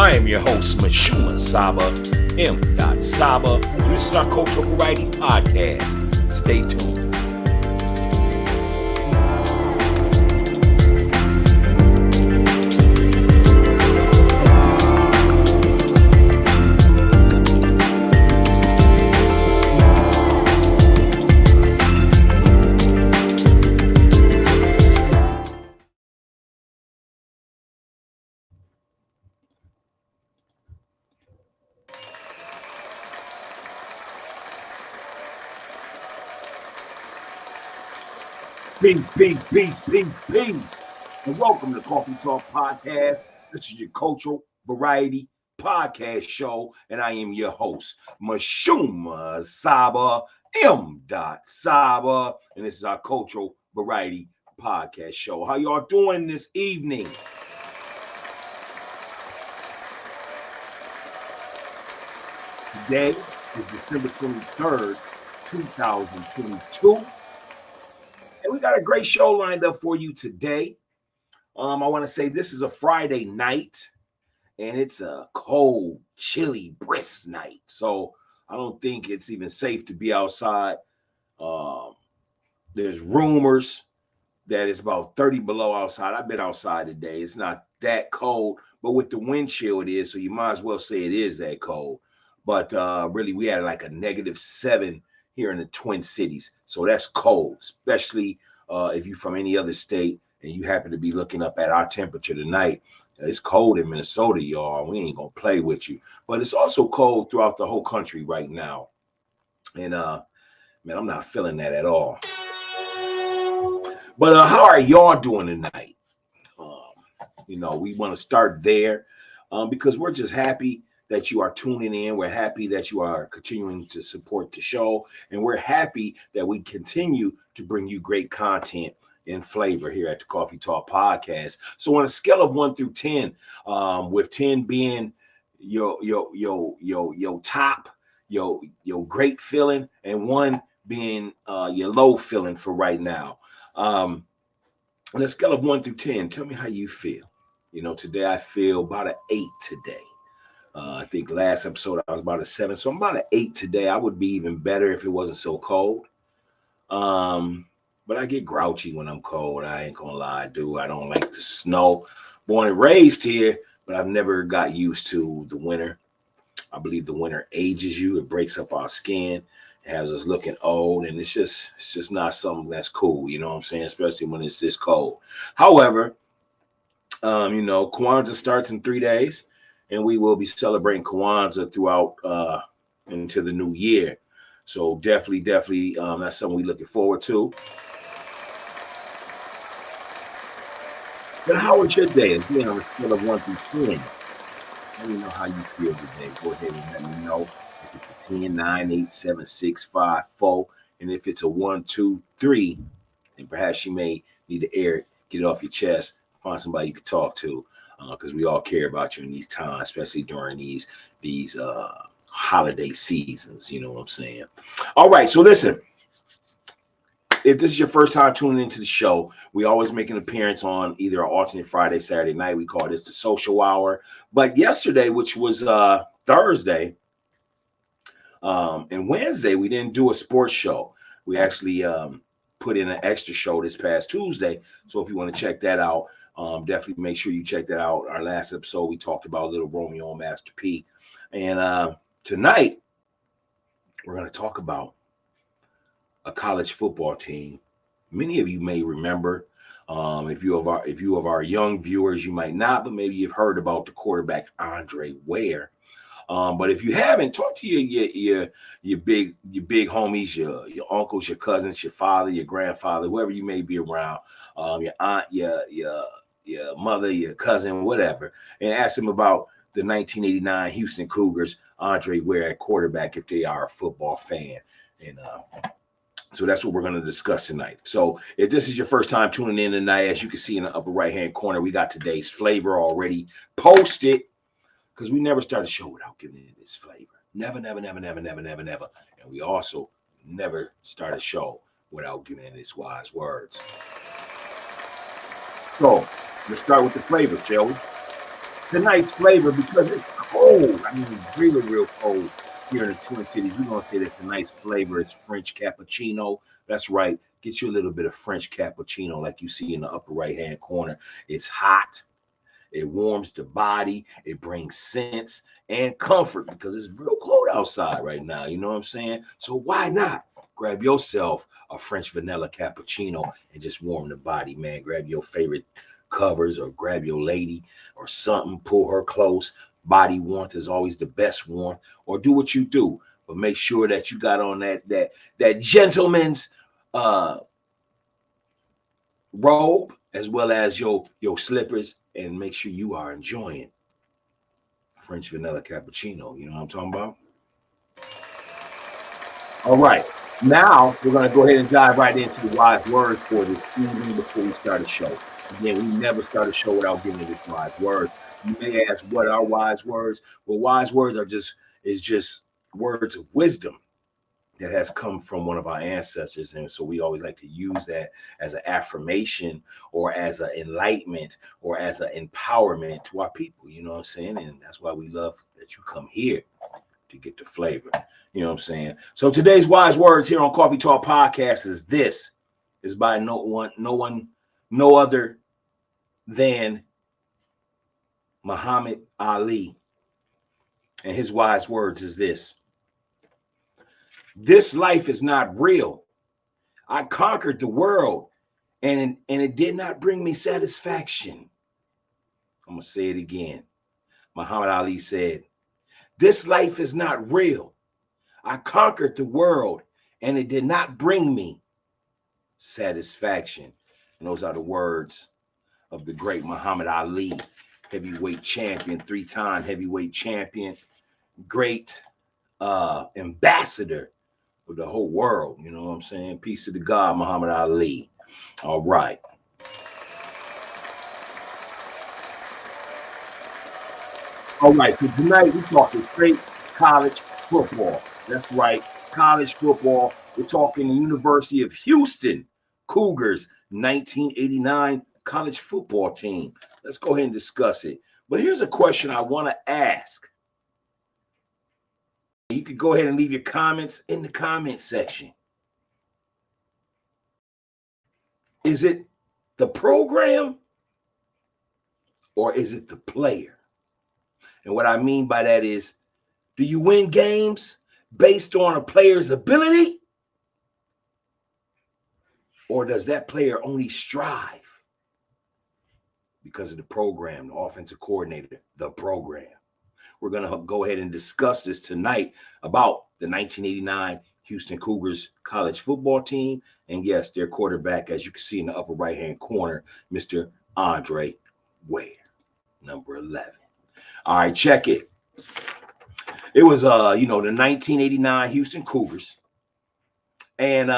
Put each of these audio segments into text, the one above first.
I am your host, MISHUMA SABA, M.SABA, and this is our Cultural Variety Podcast. Stay tuned. Peace. And welcome to Coffee Talk Podcast. This is your Cultural Variety Podcast show, and I am your host, MISHUMA SABA, M.SABA, and this is our Cultural Variety Podcast show. How y'all doing this evening? Today is December 23rd, 2022. And we got a great show lined up for you today. I want to say this is a Friday night, and it's a cold, chilly, brisk night. So I don't think it's even safe to be outside. There's rumors that it's about 30 below outside. I've been outside today. It's not that cold, but with the wind chill it is, so you might as well say it is that cold. But really, we had like a -7 here in the Twin Cities. So that's cold, especially if you're from any other state and you happen to be looking up at our temperature tonight. It's cold in Minnesota, y'all. We ain't gonna play with you. But it's also cold throughout the whole country right now. And man, I'm not feeling that at all. But how are y'all doing tonight? We want to start there because we're just happy that you are tuning in. We're happy that you are continuing to support the show, and we're happy that we continue to bring you great content and flavor here at the Coffee Talk Podcast. So on a scale of 1 through 10, with 10 being your top, your great feeling, and 1 being your low feeling for right now. On a scale of 1 through 10, tell me how you feel. Today I feel about an 8 today. I think last episode I was about a 7, so I'm about an 8 today. I would be even better if it wasn't so cold. But I get grouchy when I'm cold. I ain't gonna lie, dude. I don't like the snow. Born and raised here, but I've never got used to the winter. I believe the winter ages you. It breaks up our skin. It has us looking old, and it's just not something that's cool. You know what I'm saying? Especially when it's this cold. However, Kwanzaa starts in 3 days. And we will be celebrating Kwanzaa throughout into the new year. So definitely, that's something we're looking forward to. But how was your day? Again, on a scale of 1 through 10. Let me know how you feel today. Go ahead and let me know if it's a 10, 9, 8, 7, 6, 5, 4. And if it's a 1, 2, 3, then perhaps you may need to air it, get it off your chest, find somebody you can talk to. Because we all care about you in these times, especially during these holiday seasons. You know what I'm saying? All right. So listen, if this is your first time tuning into the show, we always make an appearance on either an alternate Friday, Saturday night. We call this the social hour. But yesterday, which was Thursday and Wednesday, we didn't do a sports show. We actually put in an extra show this past Tuesday. So if you want to check that out, definitely make sure you check that out. Our last episode, we talked about Little Romeo and Master P. And tonight, we're going to talk about a college football team. Many of you may remember. If you of our young viewers, you might not, but maybe you've heard about the quarterback Andre Ware. But if you haven't, talk to your big homies, your uncles, your cousins, your father, your grandfather, whoever you may be around, your aunt, your mother, your cousin, whatever, and ask them about the 1989 Houston Cougars, Andre Ware at quarterback, if they are a football fan. And so that's what we're going to discuss tonight. So if this is your first time tuning in tonight, as you can see in the upper right-hand corner, we got today's flavor already posted, because we never start a show without giving it its flavor. Never. And we also never start a show without giving it its wise words. So let's start with the flavor, shall we? tonight's flavor, because it's cold. I mean, real, real cold here in the Twin Cities. We're gonna say that tonight's flavor is French cappuccino. That's right. Get you a little bit of French cappuccino, like you see in the upper right-hand corner. It's hot. It warms the body. It brings sense and comfort because it's real cold outside right now. You know what I'm saying? So why not grab yourself a French vanilla cappuccino and just warm the body, man? Grab your favorite covers or grab your lady or something. Pull her close. Body warmth is always the best warmth. Or do what you do, but make sure that you got on that gentleman's robe as well as your slippers, and make sure you are enjoying French vanilla cappuccino. You know what I'm talking about? All right. Now we're going to go ahead and dive right into the wise words for this evening before we start the show. Again, we never start a show without giving you this wise word. You may ask, what are wise words? Well, wise words are just words of wisdom that has come from one of our ancestors. And so we always like to use that as an affirmation or as an enlightenment or as an empowerment to our people. You know what I'm saying? And that's why we love that you come here to get the flavor. You know what I'm saying? So today's wise words here on Coffee Talk Podcast is this. Is by no other than Muhammad Ali. And his wise words is this. This life is not real. I conquered the world, and it did not bring me satisfaction. I'm going to say it again. Muhammad Ali said, this life is not real. I conquered the world, and it did not bring me satisfaction. And those are the words of the great Muhammad Ali, heavyweight champion, 3-time heavyweight champion, great ambassador of the whole world. You know what I'm saying? Peace to the God, Muhammad Ali. All right. All right, so tonight we're talking straight college football. That's right, college football. We're talking the University of Houston Cougars 1989 college football team. Let's go ahead and discuss it. But here's a question I want to ask. You could go ahead and leave your comments in the comment section. Is it the program or is it the player? And what I mean by that is, do you win games based on a player's ability? Or does that player only strive because of the program, the offensive coordinator, the program? We're going to go ahead and discuss this tonight about the 1989 Houston Cougars college football team. And yes, their quarterback, as you can see in the upper right-hand corner, Mr. Andre Ware, number 11. All right, check it. It was, the 1989 Houston Cougars. And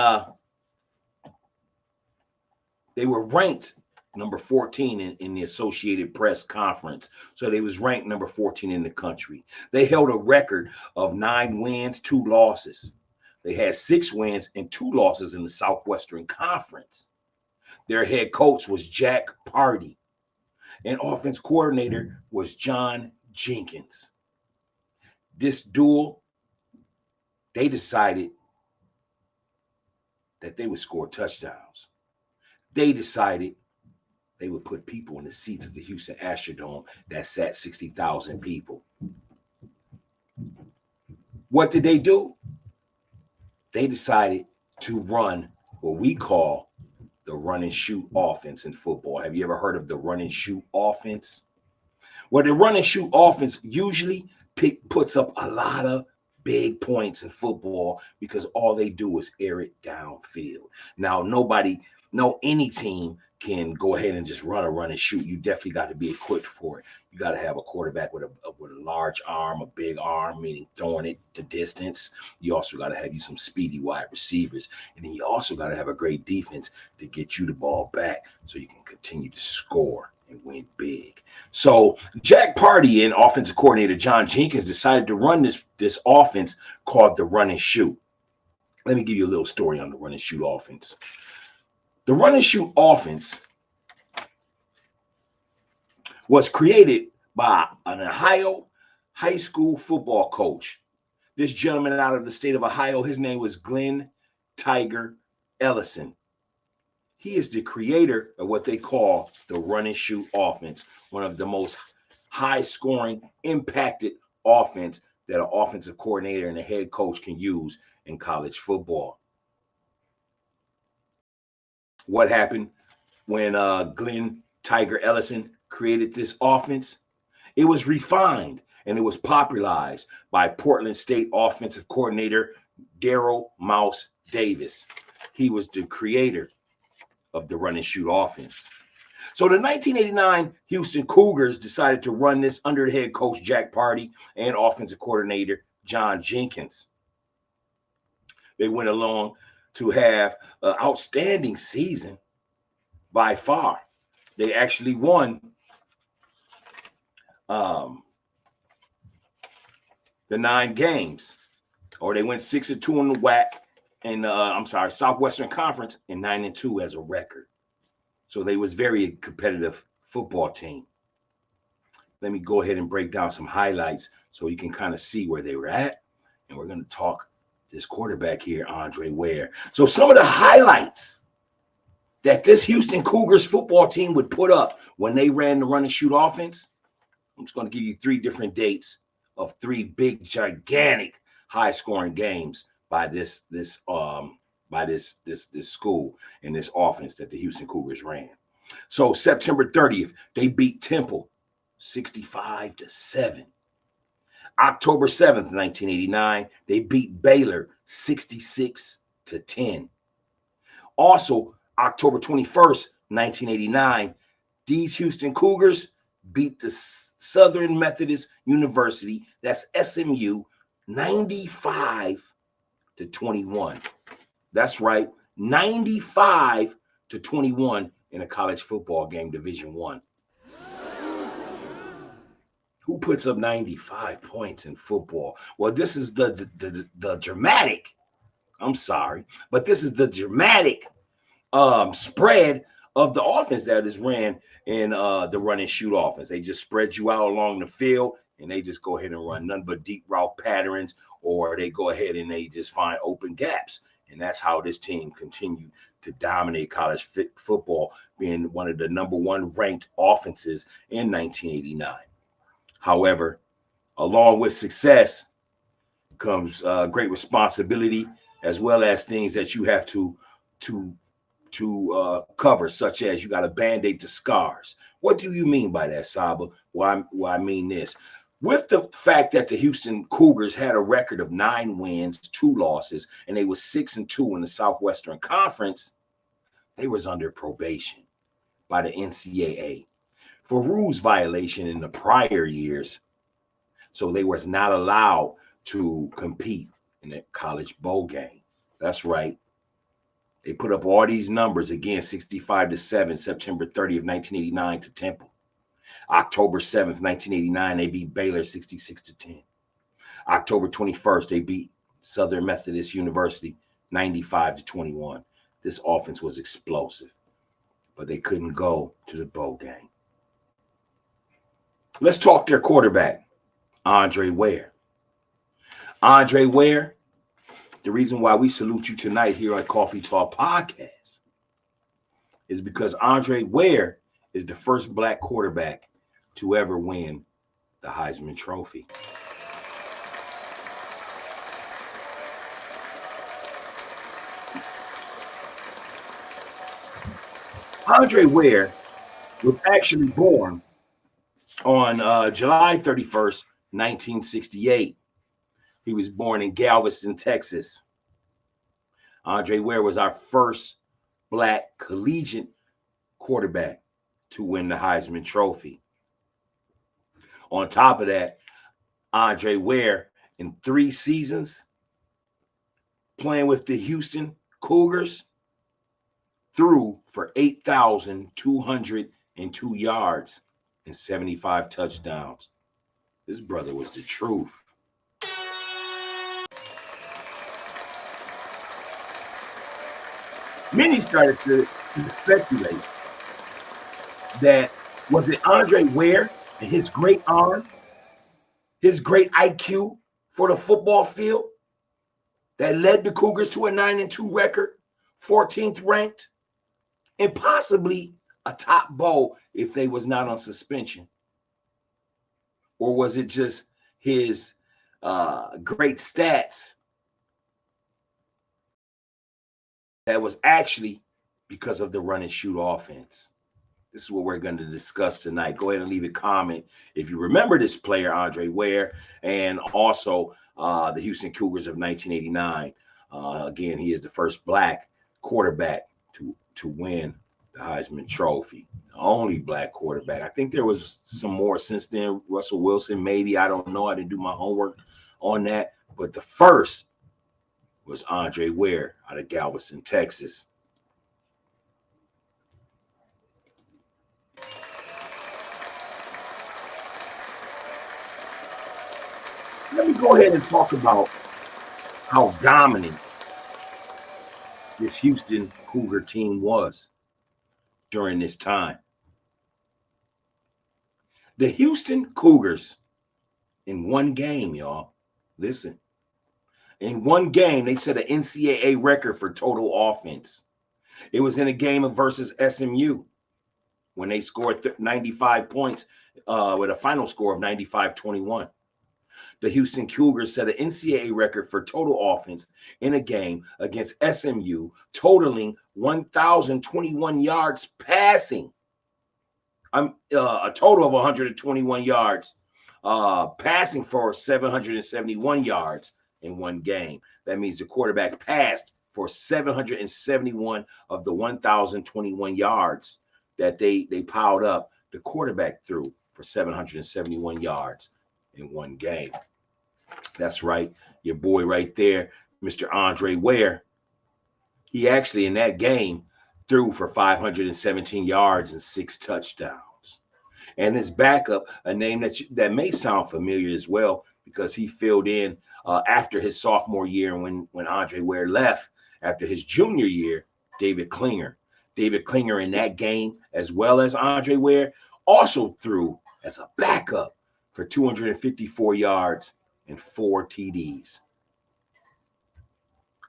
they were ranked number 14 in the Associated Press conference. So they was ranked number 14 in the country. They held a record of 9 wins, 2 losses. They had 6 wins and 2 losses in the Southwestern Conference. Their head coach was Jack Pardee, and offense coordinator was John Jenkins. This duel, they decided that they would score touchdowns. They decided they would put people in the seats of the Houston Astrodome that sat 60,000 people. What did they do? They decided to run what we call the run and shoot offense in football. Have you ever heard of the run and shoot offense? Well, the run and shoot offense usually puts up a lot of big points in football because all they do is air it downfield. Now, any team can go ahead and just run and shoot. You definitely got to be equipped for it. You got to have a quarterback with a large arm, a big arm, meaning throwing it to distance. You also got to have some speedy wide receivers. And then you also got to have a great defense to get you the ball back so you can continue to score and win big. So Jack Pardee and offensive coordinator John Jenkins decided to run this offense called the run and shoot. Let me give you a little story on the run and shoot offense. The run and shoot offense was created by an Ohio high school football coach. This gentleman out of the state of Ohio, his name was Glenn Tiger Ellison. He is the creator of what they call the run and shoot offense, one of the most high scoring, impacted offense that an offensive coordinator and a head coach can use in college football. What happened when Glenn Tiger Ellison created this offense? It was refined and it was popularized by Portland State offensive coordinator Darryl Mouse Davis. He was the creator of the run and shoot offense. So the 1989 Houston Cougars decided to run this under the head coach Jack Party and offensive coordinator John Jenkins. They went along to have an outstanding season by far. They actually won the 9 games, or they went 6-2 in the WAC and Southwestern Conference, and 9-2 as a record. So they was very competitive football team. Let me go ahead and break down some highlights so you can kind of see where they were at. And we're going to talk this quarterback here, Andre Ware. So some of the highlights that this Houston Cougars football team would put up when they ran the run and shoot offense. I'm just going to give you 3 different dates of 3 big, gigantic, high-scoring games by this school and this offense that the Houston Cougars ran. So September 30th, they beat Temple 65-7. October 7th, 1989, they beat Baylor 66-10. Also, October 21st, 1989, these Houston Cougars beat the Southern Methodist University, that's SMU, 95-21. That's right, 95-21 in a college football game, Division I. Who puts up 95 points in football? Well, this is the dramatic. I'm sorry, but this is the dramatic spread of the offense that is ran in the run and shoot offense. They just spread you out along the field, and they just go ahead and run none but deep route patterns, or they go ahead and they just find open gaps. And that's how this team continued to dominate college football, being one of the number 1 ranked offenses in 1989. However, along with success comes great responsibility, as well as things that you have to cover, such as you got to band-aid the scars. What do you mean by that, Saba? Well, I mean this. With the fact that the Houston Cougars had a record of 9 wins, 2 losses, and they were 6-2 in the Southwestern Conference, they was under probation by the NCAA for rules violation in the prior years. So they was not allowed to compete in the college bowl game. That's right. They put up all these numbers again, 65-7, September 30th, 1989 to Temple. October 7th, 1989, they beat Baylor 66-10. October 21st, they beat Southern Methodist University 95-21. This offense was explosive, but they couldn't go to the bowl game. Let's talk their quarterback, Andre Ware. Andre Ware, the reason why we salute you tonight here at Coffee Talk Podcast is because Andre Ware is the first Black quarterback to ever win the Heisman Trophy. Andre Ware was actually born on July 31st, 1968. He was born in Galveston, Texas. Andre Ware was our first Black collegiate quarterback to win the Heisman Trophy. On top of that, Andre Ware, in 3 seasons playing with the Houston Cougars, threw for 8,202 yards and 75 touchdowns. This brother was the truth. Many started to speculate that was it Andre Ware and his great arm, his great IQ for the football field that led the Cougars to a 9-2 record, 14th ranked, and possibly a top bowl if they was not on suspension? Or was it just his great stats that was actually because of the run and shoot offense? This is what we're going to discuss tonight. Go ahead and leave a comment if you remember this player, Andre Ware, and also the Houston Cougars of 1989. Again, he is the first black quarterback to win the Heisman Trophy. The only black quarterback. I think there was some more since then. Russell Wilson, maybe. I don't know. I didn't do my homework on that. But the first was Andre Ware out of Galveston, Texas. Let me go ahead and talk about how dominant this Houston Cougar team was during this time. The Houston Cougars, in one game, y'all, listen, in one game, they set an NCAA record for total offense. It was in a game versus SMU when they scored 95 points with a final score of 95-21. The Houston Cougars set an NCAA record for total offense in a game against SMU, totaling 1,021 yards passing. A total of 121 yards passing for 771 yards in one game. That means the quarterback passed for 771 of the 1,021 yards that they piled up. The quarterback threw for 771 yards in one game. That's right. Your boy right there, Mr. Andre Ware. He actually in that game threw for 517 yards and 6 touchdowns. And his backup, a name that may sound familiar as well, because he filled in after his sophomore year when Andre Ware left after his junior year, David Klinger. David Klinger in that game, as well as Andre Ware, also threw as a backup for 254 yards and 4 TDs.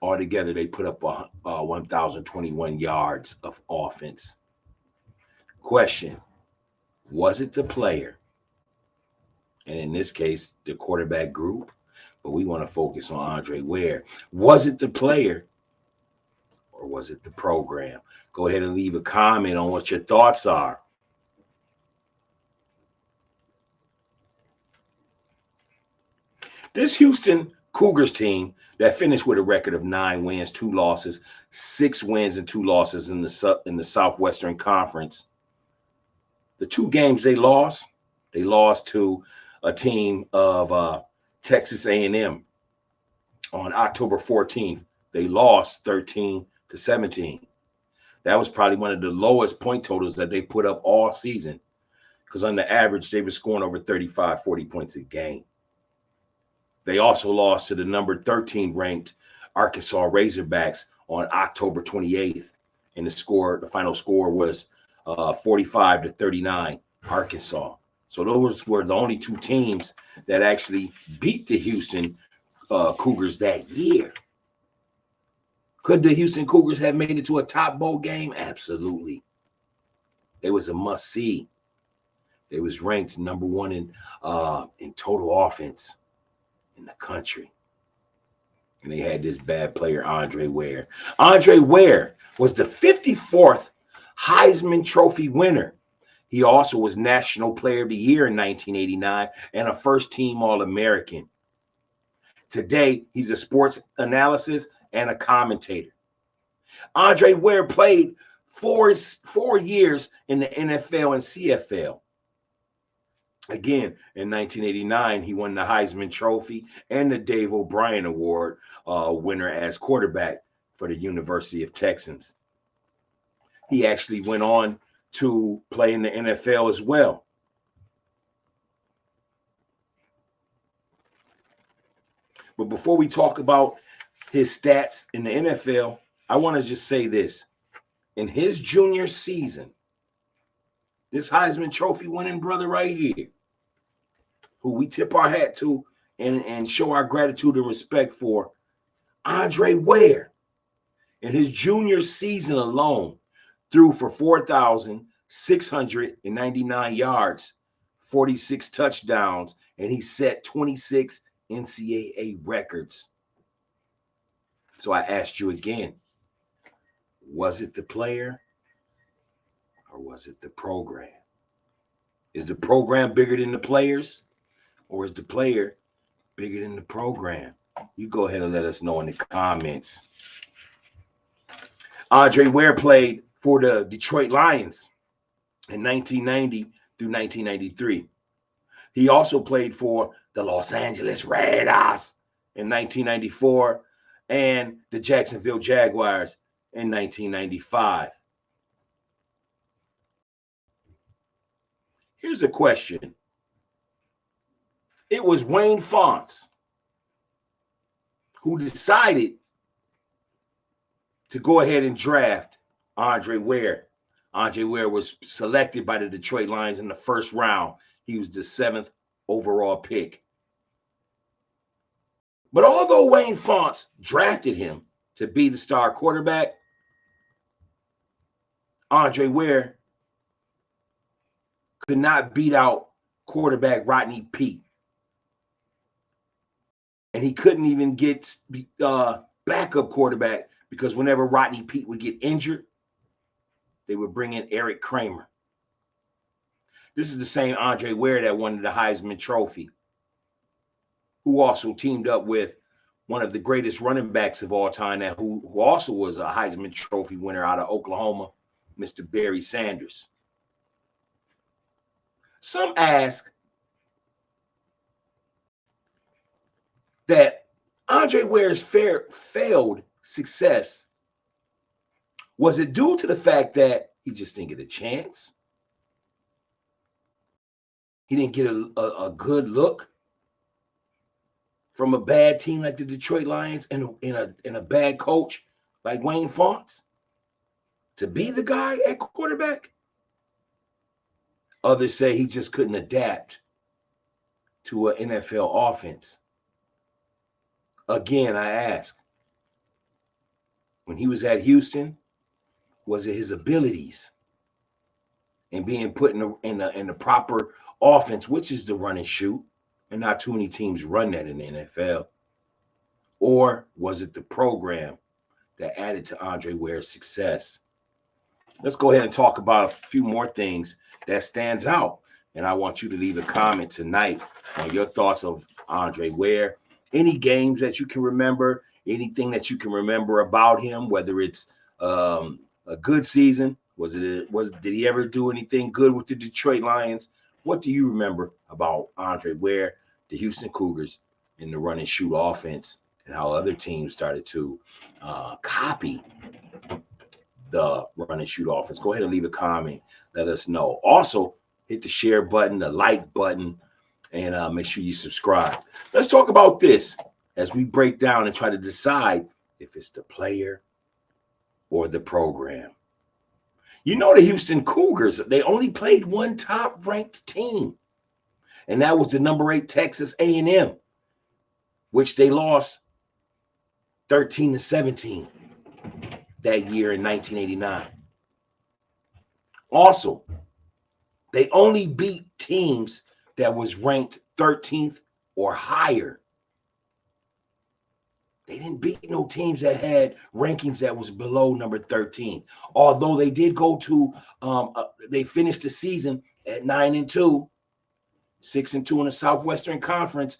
Altogether, they put up 1,021 yards of offense. Question, was it the player? And in this case, the quarterback group, but we want to focus on Andre Ware. Was it the player or was it the program? Go ahead and leave a comment on what your thoughts are. This Houston Cougars team that finished with a record of 9 wins, 2 losses, 6 wins and 2 losses in the Southwestern Conference. The 2 games they lost to a team of Texas A&M on October 14th. They lost 13-17. That was probably one of the lowest point totals that they put up all season, because on the average, they were scoring over 35, 40 points a game. They also lost to the number 13 ranked Arkansas Razorbacks on October 28th. And the final score was 45-39 Arkansas. So those were the only 2 teams that actually beat the Houston Cougars that year. Could the Houston Cougars have made it to a top bowl game? Absolutely. It was a must-see. They was ranked number 1 in total offense in the country. And they had this bad player, Andre Ware. Andre Ware was the 54th Heisman Trophy winner. He also was National Player of the Year in 1989 and a first-team All-American. Today, he's a sports analyst and a commentator. Andre Ware played 4 years in the NFL and CFL. Again, in 1989, he won the Heisman Trophy and the Dave O'Brien Award winner as quarterback for the University of Texas. He actually went on to play in the NFL as well. But before we talk about his stats in the NFL, I want to just say this. In his junior season, this Heisman Trophy winning brother right here, who we tip our hat to and show our gratitude and respect for, Andre Ware. In his junior season alone, threw for 4,699 yards, 46 touchdowns, and he set 26 NCAA records. So I asked you again, was it the player or was it the program? Is the program bigger than the players, or is the player bigger than the program? You go ahead and let us know in the comments. Andre Ware played for the Detroit Lions in 1990 through 1993. He also played for the Los Angeles Raiders in 1994 and the Jacksonville Jaguars in 1995. Here's a question. It was Wayne Fontes who decided to go ahead and draft Andre Ware. Andre Ware was selected by the Detroit Lions in the first round. He was the 7th overall pick. But although Wayne Fontes drafted him to be the star quarterback, Andre Ware could not beat out quarterback Rodney Peete. And he couldn't even get backup quarterback because whenever Rodney Peete would get injured, they would bring in Eric Kramer. This is the same Andre Ware that won the Heisman Trophy, who also teamed up with one of the greatest running backs of all time, who also was a Heisman Trophy winner out of Oklahoma, Mr. Barry Sanders. Some ask that Andre Ware's failed success, was it due to the fact that he just didn't get a chance? He didn't get a good look from a bad team like the Detroit Lions and a bad coach like Wayne Fontes to be the guy at quarterback? Others say he just couldn't adapt to an NFL offense. Again, I ask, when he was at Houston, was it his abilities and being put in the proper offense, which is the run and shoot, and not too many teams run that in the NFL? Or was it the program that added to Andre Ware's success? Let's go ahead and talk about a few more things that stands out. And I want you to leave a comment tonight on your thoughts of Andre Ware. Any games that you can remember, anything that you can remember about him, whether it's a good season, did he ever do anything good with the Detroit Lions? What do you remember about Andre Ware, the Houston Cougars, and the run and shoot offense, and how other teams started to copy the run and shoot offense? Go ahead and leave a comment. Let us know. Also, hit the share button, the like button, and make sure you subscribe. Let's talk about this as we break down and try to decide if it's the player or the program. You know, the Houston Cougars, they only played one top-ranked team, and that was the number 8 Texas A&M, which they lost 13-17 that year in 1989. Also, they only beat teams that was ranked 13th or higher. They didn't beat no teams that had rankings that was below number 13. Although they did go to, they finished the season at 9-2, 6-2 in the Southwestern Conference.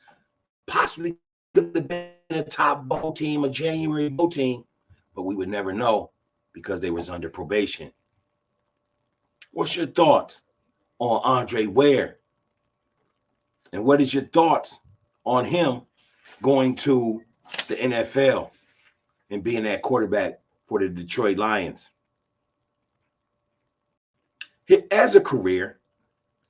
Possibly could have been a top bowl team, a January bowl team, but we would never know because they was under probation. What's your thoughts on Andre Ware? And what is your thoughts on him going to the NFL and being that quarterback for the Detroit Lions? As a career,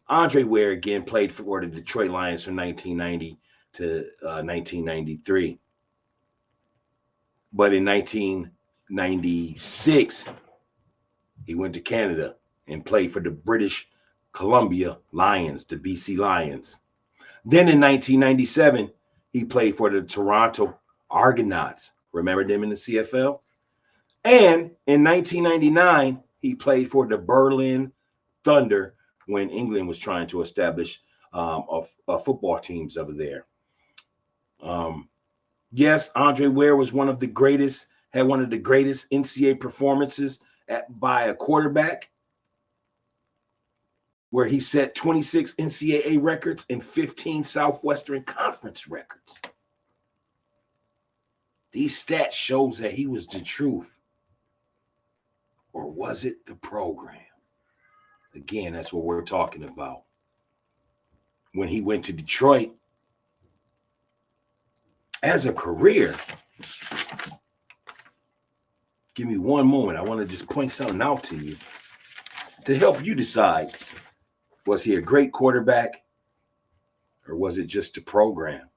Andre Ware again played for the Detroit Lions from 1990 to 1993. But in 1996, he went to Canada and played for the British Columbia Lions, the BC Lions. Then in 1997, he played for the Toronto Argonauts. Remember them in the CFL? And in 1999, he played for the Berlin Thunder when England was trying to establish a football teams over there. Yes, Andre Ware was one of the greatest NCAA performances by a quarterback, where he set 26 NCAA records and 15 Southwestern Conference records. These stats shows that he was the truth. Or was it the program? Again, that's what we're talking about. When he went to Detroit, as a career, give me one moment. I want to just point something out to you to help you decide. Was he a great quarterback, or was it just a program?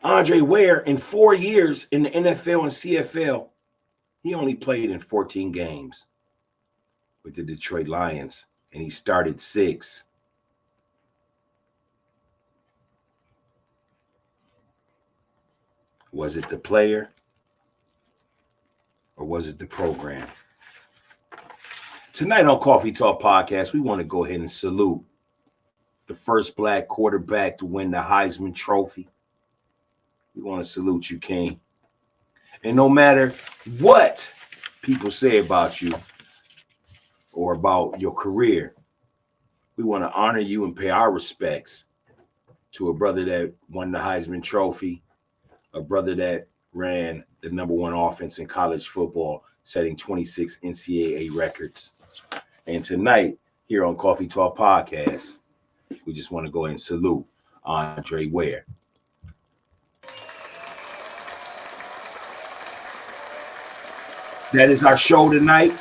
Andre Ware, in 4 years in the NFL and CFL, he only played in 14 games with the Detroit Lions, and he started 6. Was it the player, or was it the program? Tonight on Coffee Talk Podcast, we want to go ahead and salute the first Black quarterback to win the Heisman Trophy. We want to salute you, King. And no matter what people say about you or about your career, we want to honor you and pay our respects to a brother that won the Heisman Trophy, a brother that ran the #1 offense in college football, setting 26 NCAA records. And tonight, here on Coffee Talk Podcast, we just want to go ahead and salute Andre Ware. That is our show tonight.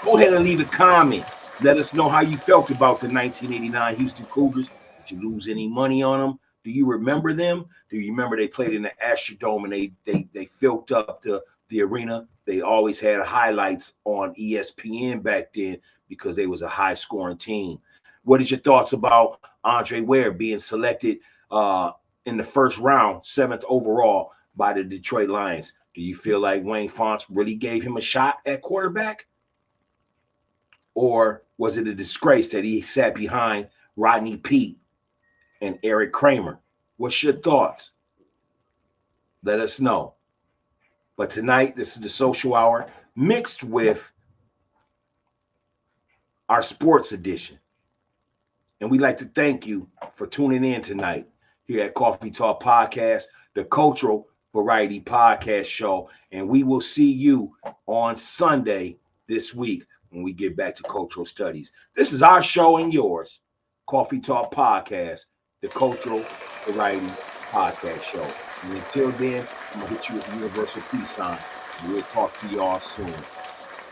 Go ahead and leave a comment. Let us know how you felt about the 1989 Houston Cougars. Did you lose any money on them? Do you remember them? Do you remember they played in the Astrodome and they filled up the arena? They always had highlights on ESPN back then because they was a high-scoring team. What is your thoughts about Andre Ware being selected in the first round, 7th overall by the Detroit Lions? Do you feel like Wayne Fontes really gave him a shot at quarterback? Or was it a disgrace that he sat behind Rodney Peete and Eric Kramer? What's your thoughts? Let us know. But tonight, this is the social hour mixed with our sports edition. And we'd like to thank you for tuning in tonight here at Coffee Talk Podcast, the cultural variety podcast show. And we will see you on Sunday this week when we get back to cultural studies. This is our show and yours, Coffee Talk Podcast, the cultural variety podcast show. And until then, I'm going to hit you with the universal peace sign. And we'll talk to y'all soon.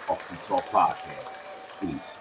Coffee Talk Podcast. Peace.